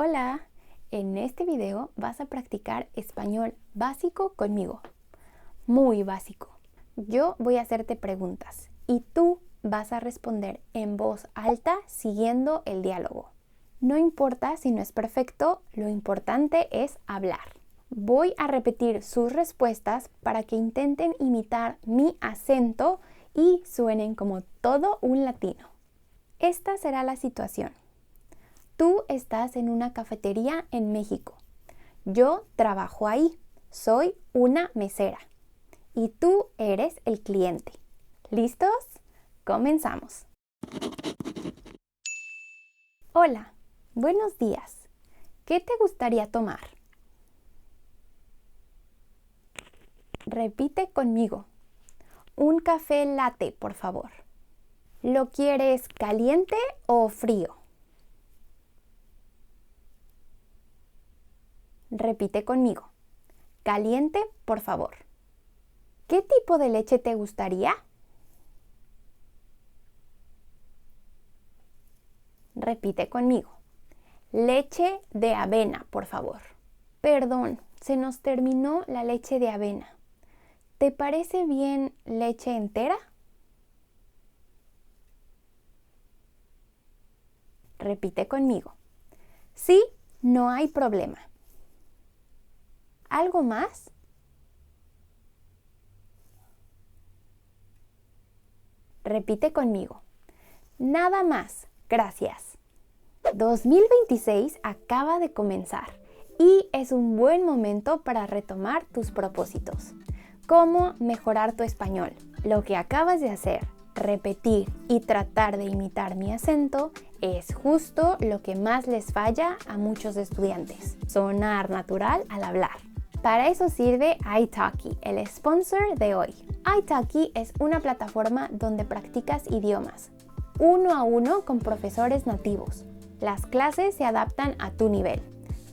Hola, en este video vas a practicar español básico conmigo, muy básico. Yo voy a hacerte preguntas y tú vas a responder en voz alta siguiendo el diálogo. No importa si no es perfecto, lo importante es hablar. Voy a repetir sus respuestas para que intenten imitar mi acento y suenen como todo un latino. Esta será la situación. Tú estás en una cafetería en México. Yo trabajo ahí. Soy una mesera. Y tú eres el cliente. ¿Listos? Comenzamos. Hola, buenos días. ¿Qué te gustaría tomar? Repite conmigo. Un café latte, por favor. ¿Lo quieres caliente o frío? Repite conmigo. Caliente, por favor. ¿Qué tipo de leche te gustaría? Repite conmigo. Leche de avena, por favor. Perdón, se nos terminó la leche de avena. ¿Te parece bien leche entera? Repite conmigo. Sí, no hay problema. ¿Algo más? Repite conmigo. Nada más, gracias. 2026 acaba de comenzar y es un buen momento para retomar tus propósitos. ¿Cómo mejorar tu español? Lo que acabas de hacer, repetir y tratar de imitar mi acento, es justo lo que más les falla a muchos estudiantes. Sonar natural al hablar. Para eso sirve italki, el sponsor de hoy. Italki es una plataforma donde practicas idiomas, uno a uno con profesores nativos. Las clases se adaptan a tu nivel,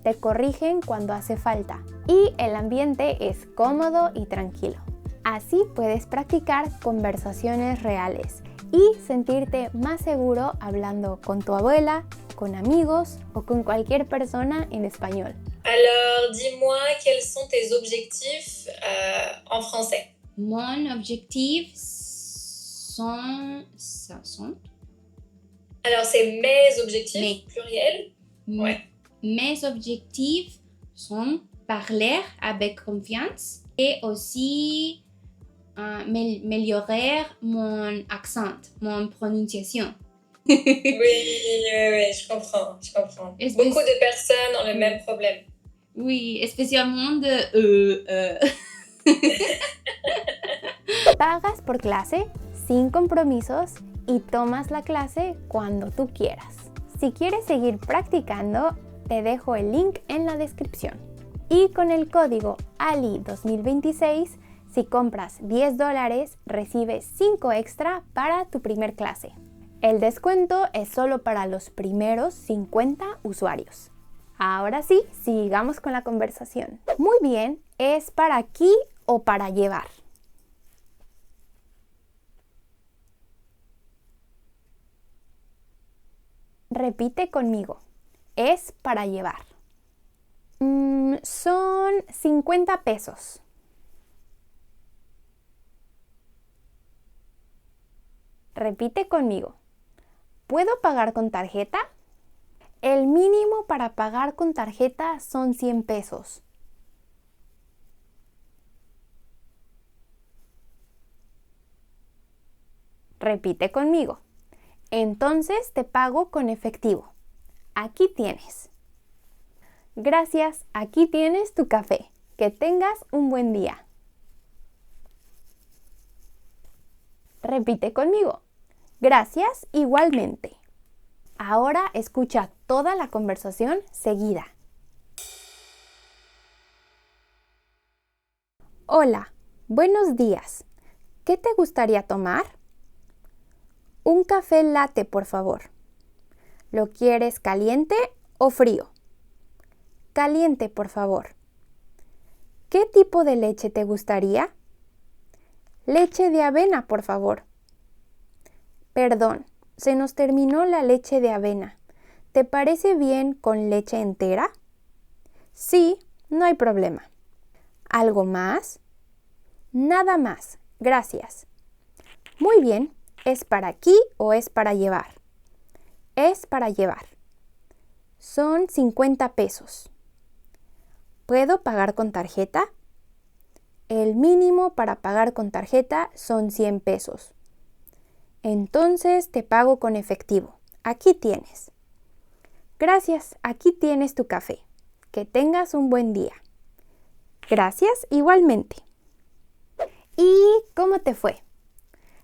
te corrigen cuando hace falta y el ambiente es cómodo y tranquilo. Así puedes practicar conversaciones reales y sentirte más seguro hablando con tu abuela, con amigos o con cualquier persona en español. Alors, dis-moi, quels sont tes objectifs en français? Mon objectif Alors, c'est mes objectifs, pluriel. Ouais. Mes objectifs sont parler avec confiance et aussi améliorer mon accent, mon prononciation. Oui, je comprends. Beaucoup de personnes ont le même problème. Oui, especialmente de Pagas por clase sin compromisos y tomas la clase cuando tú quieras. Si quieres seguir practicando, te dejo el link en la descripción. Y con el código Ali2026, si compras $10, recibes 5 extra para tu primer clase. El descuento es solo para los primeros 50 usuarios. Ahora sí, sigamos con la conversación. Muy bien, ¿es para aquí o para llevar? Repite conmigo. Es para llevar. Son 50 pesos. Repite conmigo. ¿Puedo pagar con tarjeta? El mínimo para pagar con tarjeta son 100 pesos. Repite conmigo. Entonces te pago con efectivo. Aquí tienes. Gracias, aquí tienes tu café. Que tengas un buen día. Repite conmigo. Gracias, igualmente. Ahora escucha toda la conversación seguida. Hola, buenos días. ¿Qué te gustaría tomar? Un café latte, por favor. ¿Lo quieres caliente o frío? Caliente, por favor. ¿Qué tipo de leche te gustaría? Leche de avena, por favor. Perdón, se nos terminó la leche de avena. ¿te parece bien con leche entera? Sí, no hay problema. ¿Algo más? Nada más, gracias. Muy bien, ¿es para aquí o es para llevar? Es para llevar. Son 50 pesos. ¿Puedo pagar con tarjeta? El mínimo para pagar con tarjeta son 100 pesos. Entonces te pago con efectivo. Aquí tienes. Gracias, aquí tienes tu café. Que tengas un buen día. Gracias igualmente. ¿Y cómo te fue?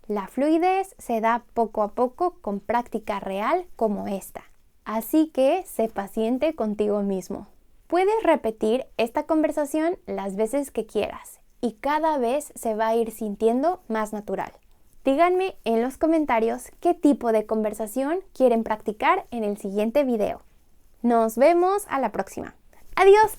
La fluidez se da poco a poco con práctica real como esta. Así que sé paciente contigo mismo. Puedes repetir esta conversación las veces que quieras y cada vez se va a ir sintiendo más natural. Díganme en los comentarios qué tipo de conversación quieren practicar en el siguiente video. Nos vemos a la próxima. ¡Adiós!